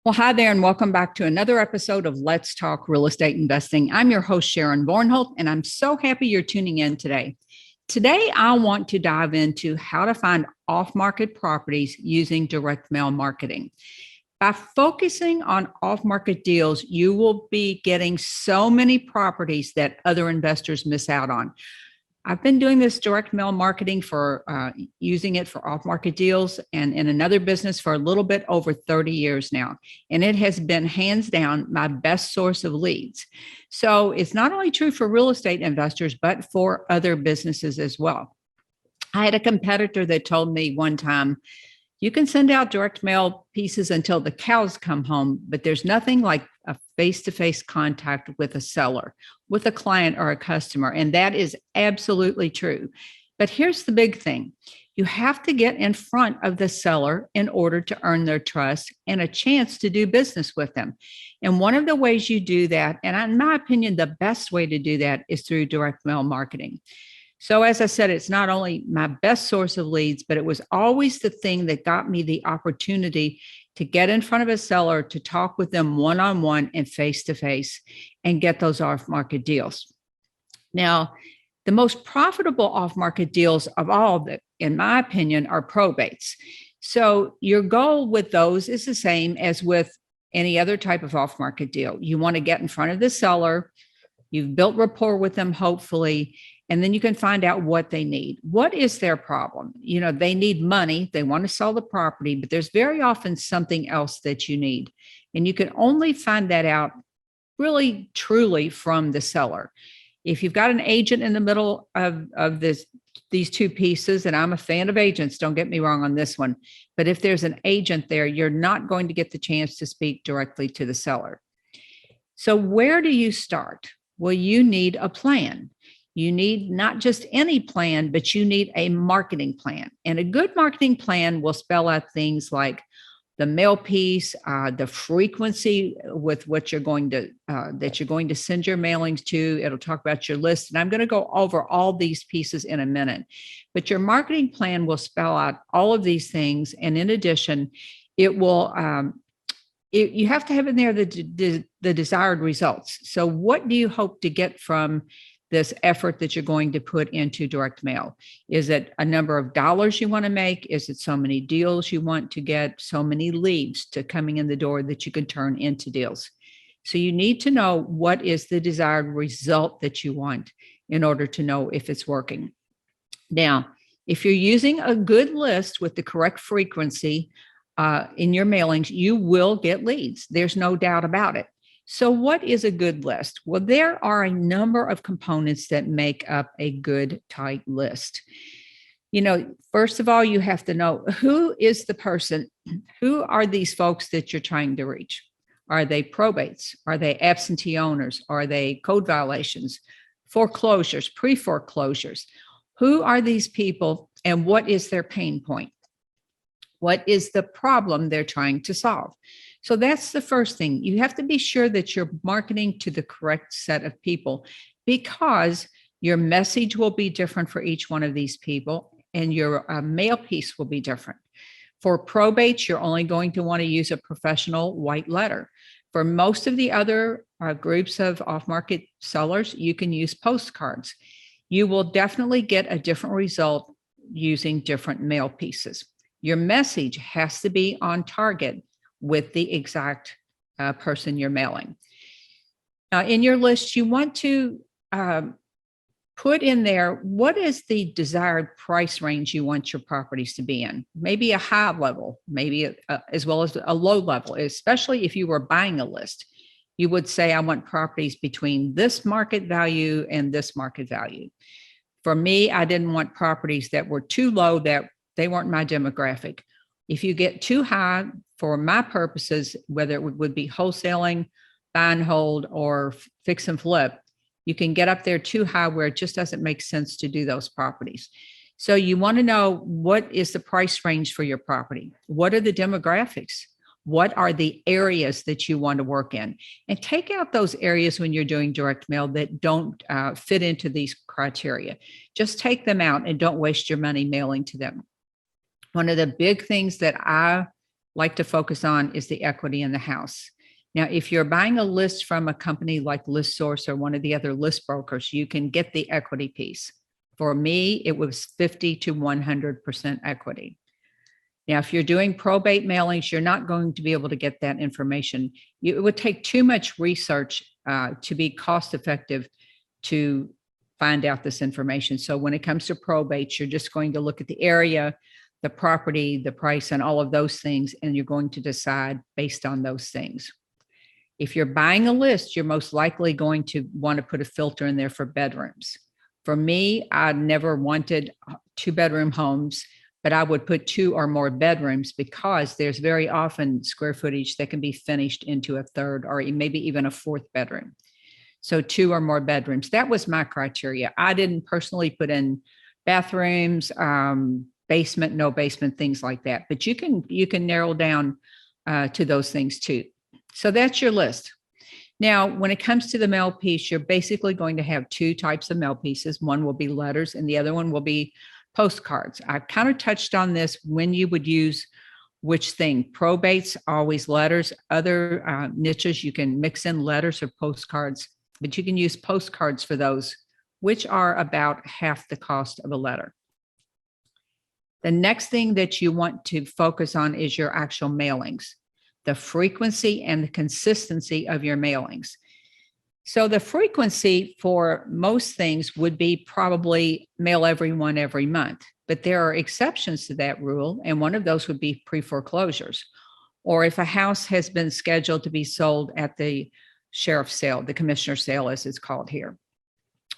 Well, hi there, and welcome back to another episode of Let's Talk Real Estate Investing. I'm your host, Sharon Vornholt, and I'm so happy you're tuning in today. Today, I want to dive into how to find off-market properties using direct mail marketing. By focusing on off-market deals, you will be getting so many properties that other investors miss out on. I've been doing this direct mail marketing for using it for off-market deals and in another business for a little bit over 30 years now. And it has been hands down my best source of leads. So it's not only true for real estate investors, but for other businesses as well. I had a competitor that told me one time, you can send out direct mail pieces until the cows come home, but there's nothing like a face-to-face contact with a seller, with a client or a customer. And that is absolutely true. But here's the big thing. You have to get in front of the seller in order to earn their trust and a chance to do business with them. And one of the ways you do that, and in my opinion, the best way to do that is through direct mail marketing. So as I said, it's not only my best source of leads, but it was always the thing that got me the opportunity to get in front of a seller, to talk with them one-on-one and face-to-face and get those off-market deals. Now, the most profitable off-market deals of all, that, in my opinion, are probates. So your goal with those is the same as with any other type of off-market deal. You want to get in front of the seller. You've built rapport with them, hopefully, and then you can find out what they need. What is their problem? You know, they need money. They want to sell the property, but there's very often something else that you need. And you can only find that out really, truly from the seller. If you've got an agent in the middle of these two pieces, and I'm a fan of agents, don't get me wrong on this one, but if there's an agent there, you're not going to get the chance to speak directly to the seller. So where do you start? Well, you need a plan. You need not just any plan, but you need a marketing plan. And a good marketing plan will spell out things like the mail piece, the frequency with what you're going to send your mailings to. It'll talk about your list. And I'm going to go over all these pieces in a minute. But your marketing plan will spell out all of these things. And in addition, it will you have to have in there the desired results. So what do you hope to get from this effort that you're going to put into direct mail? Is it a number of dollars you want to make? Is it so many deals you want to get, so many leads to coming in the door that you can turn into deals? So you need to know what is the desired result that you want in order to know if it's working. Now, if you're using a good list with the correct frequency in your mailings, you will get leads. There's no doubt about it. So what is a good list? Well, there are a number of components that make up a good, tight list. You know, first of all, you have to know who is the person, who are these folks that you're trying to reach? Are they probates? Are they absentee owners? Are they code violations, foreclosures, pre-foreclosures? Who are these people and what is their pain point? What is the problem they're trying to solve? So that's the first thing. You have to be sure that you're marketing to the correct set of people, because your message will be different for each one of these people, and your mail piece will be different. For probates, you're only going to want to use a professional white letter. For most of the other groups of off-market sellers, you can use postcards. You will definitely get a different result using different mail pieces. Your message has to be on target with the exact person you're mailing. Now, in your list, you want to put in there, what is the desired price range you want your properties to be in? Maybe a high level, maybe as well as a low level, especially if you were buying a list. You would say, I want properties between this market value and this market value. For me, I didn't want properties that were too low, that they weren't my demographic. If you get too high, for my purposes, whether it would be wholesaling, buy and hold, or fix and flip, you can get up there too high where it just doesn't make sense to do those properties. So you want to know, what is the price range for your property? What are the demographics? What are the areas that you want to work in? And take out those areas when you're doing direct mail that don't fit into these criteria. Just take them out and don't waste your money mailing to them. One of the big things that I like to focus on is the equity in the house. Now, if you're buying a list from a company like ListSource or one of the other list brokers, you can get the equity piece. For me, it was 50 to 100% equity. Now, if you're doing probate mailings, you're not going to be able to get that information. It would take too much research to be cost effective to find out this information. So when it comes to probates, you're just going to look at the area, the property, the price, and all of those things, and you're going to decide based on those things. If you're buying a list, you're most likely going to want to put a filter in there for bedrooms. For me, I never wanted 2-bedroom homes, but I would put 2 or more bedrooms because there's very often square footage that can be finished into a 3rd or maybe even a 4th bedroom. So 2 or more bedrooms. That was my criteria. I didn't personally put in bathrooms, basement, no basement, things like that. But you can narrow down to those things too. So that's your list. Now, when it comes to the mail piece, you're basically going to have 2 types of mail pieces. One will be letters and the other one will be postcards. I kind of touched on this when you would use which thing. Probates, always letters. Other niches, you can mix in letters or postcards, but you can use postcards for those, which are about half the cost of a letter. The next thing that you want to focus on is your actual mailings, the frequency and the consistency of your mailings. So the frequency for most things would be probably mail everyone every month, but there are exceptions to that rule. And one of those would be pre-foreclosures, or if a house has been scheduled to be sold at the sheriff's sale, the commissioner's sale, as it's called here.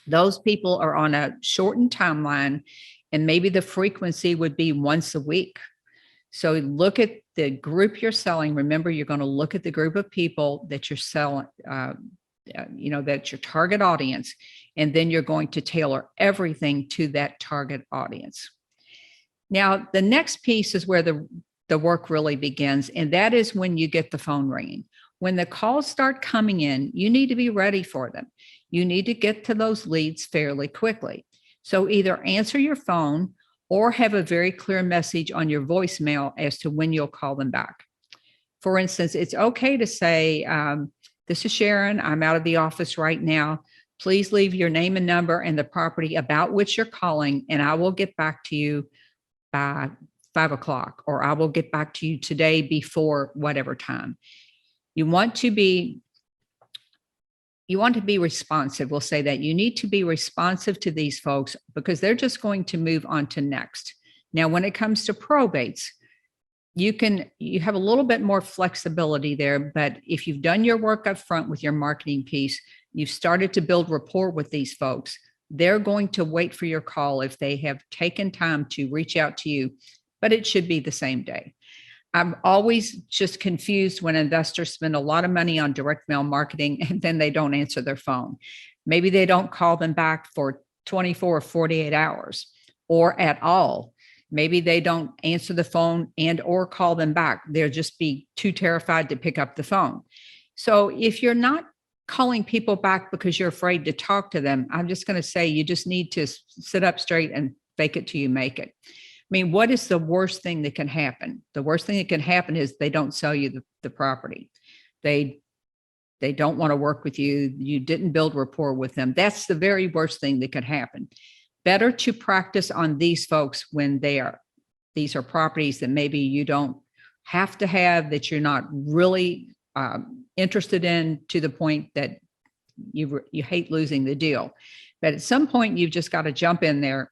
Those people are on a shortened timeline, and maybe the frequency would be once a week. So look at the group you're selling. Remember, you're going to look at the group of people that you're selling, that's your target audience. And then you're going to tailor everything to that target audience. Now, the next piece is where the work really begins. And that is when you get the phone ringing. When the calls start coming in, you need to be ready for them. You need to get to those leads fairly quickly. So either answer your phone or have a very clear message on your voicemail as to when you'll call them back. For instance, it's okay to say, this is Sharon. I'm out of the office right now. Please leave your name and number and the property about which you're calling, and I will get back to you by 5 o'clock, or I will get back to you today before whatever time. You want to be responsive. We'll say that you need to be responsive to these folks because they're just going to move on to next. Now, when it comes to probates, you have a little bit more flexibility there, but if you've done your work up front with your marketing piece, you've started to build rapport with these folks, they're going to wait for your call if they have taken time to reach out to you, but it should be the same day. I'm always just confused when investors spend a lot of money on direct mail marketing and then they don't answer their phone. Maybe they don't call them back for 24 or 48 hours or at all. Maybe they don't answer the phone and or call them back. They'll just be too terrified to pick up the phone. So if you're not calling people back because you're afraid to talk to them, I'm just going to say you just need to sit up straight and fake it till you make it. I mean, what is the worst thing that can happen? The worst thing that can happen is they don't sell you the property. They don't want to work with you. You didn't build rapport with them. That's the very worst thing that could happen. Better to practice on these folks when these are properties that maybe you don't have to have, that you're not really interested in to the point that you hate losing the deal. But at some point, you've just got to jump in there.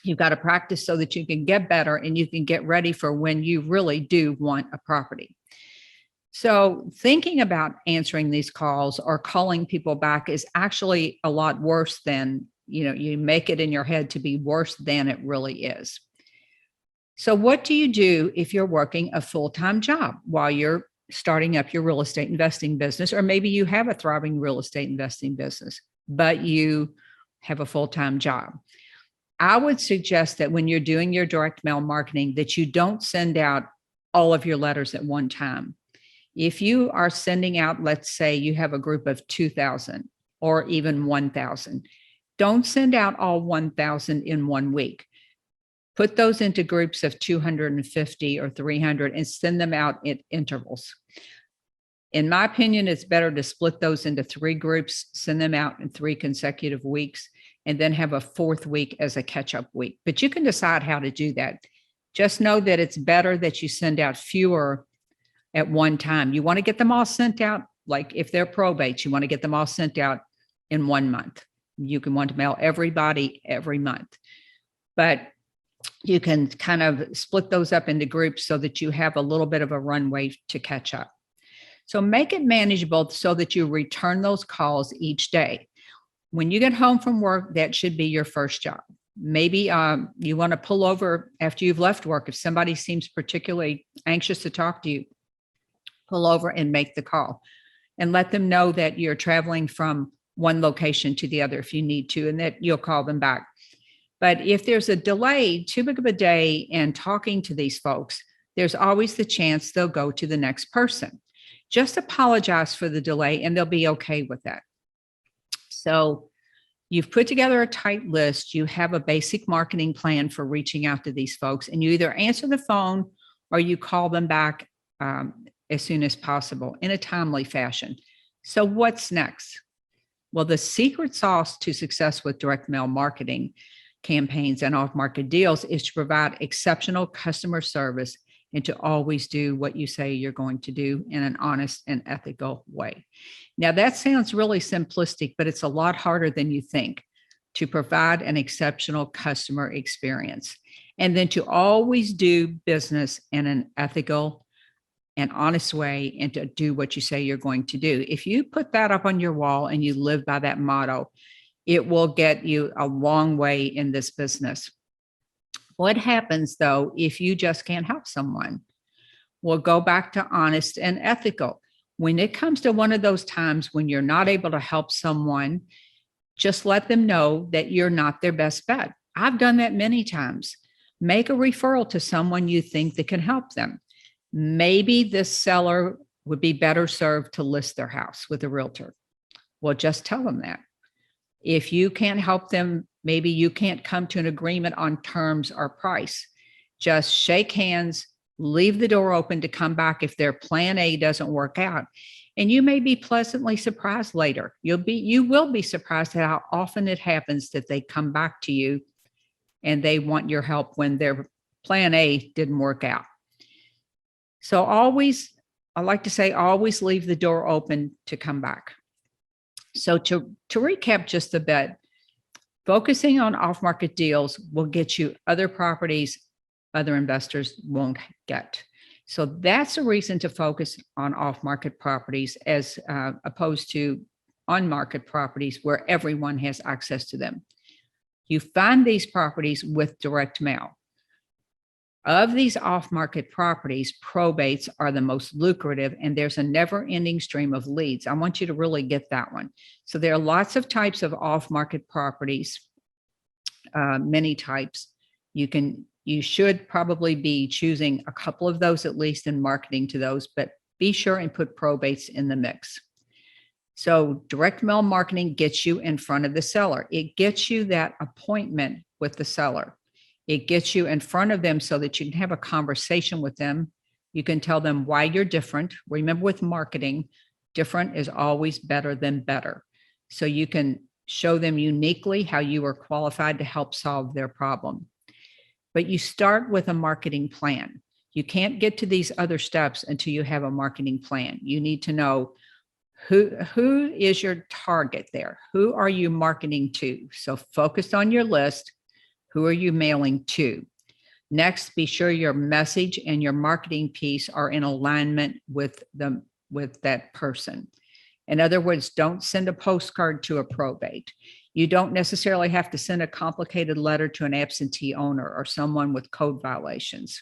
You've got to practice so that you can get better and you can get ready for when you really do want a property. So thinking about answering these calls or calling people back is actually a lot worse than, you make it in your head to be worse than it really is. So what do you do if you're working a full-time job while you're starting up your real estate investing business? Or maybe you have a thriving real estate investing business, but you have a full-time job. I would suggest that when you're doing your direct mail marketing, that you don't send out all of your letters at one time. If you are sending out, let's say you have a group of 2,000 or even 1,000, don't send out all 1,000 in one week. Put those into groups of 250 or 300 and send them out at intervals. In my opinion, it's better to split those into 3 groups, send them out in 3 consecutive weeks, and then have a 4th week as a catch-up week. But you can decide how to do that. Just know that it's better that you send out fewer at one time. You want to get them all sent out, like if they're probates, you want to get them all sent out in 1 month. You can want to mail everybody every month. But you can kind of split those up into groups so that you have a little bit of a runway to catch up. So make it manageable so that you return those calls each day. When you get home from work, that should be your first job. Maybe you want to pull over after you've left work. If somebody seems particularly anxious to talk to you, pull over and make the call and let them know that you're traveling from one location to the other if you need to, and that you'll call them back. But if there's a delay, too big of a day in talking to these folks, there's always the chance they'll go to the next person. Just apologize for the delay and they'll be okay with that. So you've put together a tight list. You have a basic marketing plan for reaching out to these folks, and you either answer the phone or you call them back as soon as possible in a timely fashion. So what's next? Well, the secret sauce to success with direct mail marketing campaigns and off-market deals is to provide exceptional customer service and to always do what you say you're going to do in an honest and ethical way. Now, that sounds really simplistic, but it's a lot harder than you think to provide an exceptional customer experience, and then to always do business in an ethical and honest way, and to do what you say you're going to do. If you put that up on your wall and you live by that motto, it will get you a long way in this business. What happens, though, if you just can't help someone? We'll go back to honest and ethical. When it comes to one of those times when you're not able to help someone, just let them know that you're not their best bet. I've done that many times. Make a referral to someone you think that can help them. Maybe this seller would be better served to list their house with a realtor. Well, just tell them that. If you can't help them, maybe you can't come to an agreement on terms or price. Just shake hands, leave the door open to come back if their plan A doesn't work out. And you may be pleasantly surprised later. You will be surprised at how often it happens that they come back to you and they want your help when their plan A didn't work out. So I like to say, always leave the door open to come back. So to recap just a bit, focusing on off-market deals will get you other properties other investors won't get. So that's a reason to focus on off-market properties as opposed to on-market properties where everyone has access to them. You find these properties with direct mail. Of these off-market properties, probates are the most lucrative, and there's a never-ending stream of leads. I want you to really get that one. So there are lots of types of off-market properties, many types. You should probably be choosing a couple of those at least and marketing to those, but be sure and put probates in the mix. So direct mail marketing gets you in front of the seller. It gets you that appointment with the seller. It gets you in front of them so that you can have a conversation with them. You can tell them why you're different. Remember, with marketing, different is always better than better. So you can show them uniquely how you are qualified to help solve their problem. But you start with a marketing plan. You can't get to these other steps until you have a marketing plan. You need to know who is your target there? Who are you marketing to? So focus on your list. Who are you mailing to? Next, be sure your message and your marketing piece are in alignment with that person. In other words, don't send a postcard to a probate. You don't necessarily have to send a complicated letter to an absentee owner or someone with code violations.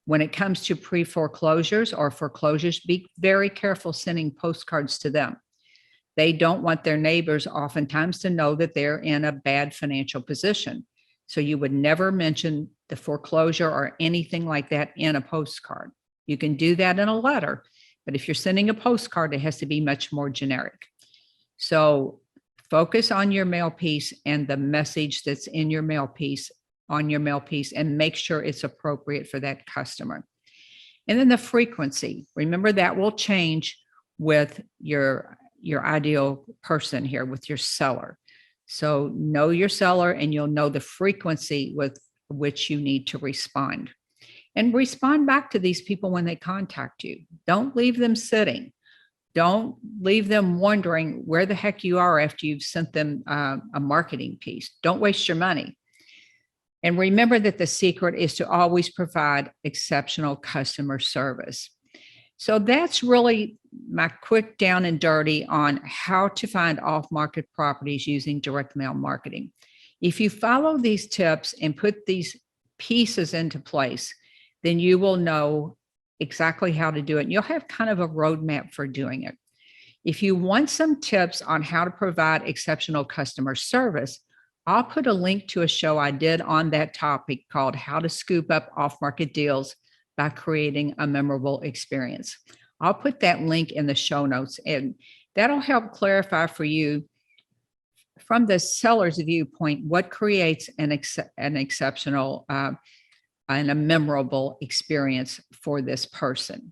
When it comes to pre-foreclosures or foreclosures, be very careful sending postcards to them. They don't want their neighbors oftentimes to know that they're in a bad financial position. So you would never mention the foreclosure or anything like that in a postcard. You can do that in a letter, but if you're sending a postcard, it has to be much more generic. So focus on your mail piece and the message that's in your mail piece on your mail piece and make sure it's appropriate for that customer. And then the frequency, remember that will change with your ideal person here, with your seller. So know your seller and you'll know the frequency with which you need to respond. And respond back to these people when they contact you. Don't leave them sitting. Don't leave them wondering where the heck you are after you've sent them a marketing piece. Don't waste your money. And remember that the secret is to always provide exceptional customer service. So that's really my quick down and dirty on how to find off-market properties using direct mail marketing. If you follow these tips and put these pieces into place, then you will know exactly how to do it. And you'll have kind of a roadmap for doing it. If you want some tips on how to provide exceptional customer service, I'll put a link to a show I did on that topic called How to Scoop Up Off-Market Deals by Creating a Memorable Experience. I'll put that link in the show notes, and that'll help clarify for you from the seller's viewpoint what creates an exceptional and a memorable experience for this person.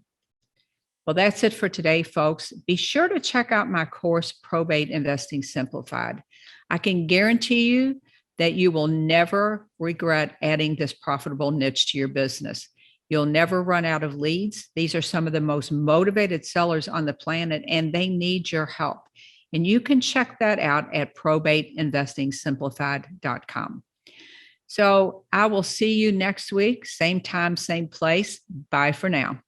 Well, that's it for today, folks. Be sure to check out my course, Probate Investing Simplified. I can guarantee you that you will never regret adding this profitable niche to your business. You'll never run out of leads. These are some of the most motivated sellers on the planet, and they need your help. And you can check that out at probateinvestingsimplified.com. So I will see you next week, same time, same place. Bye for now.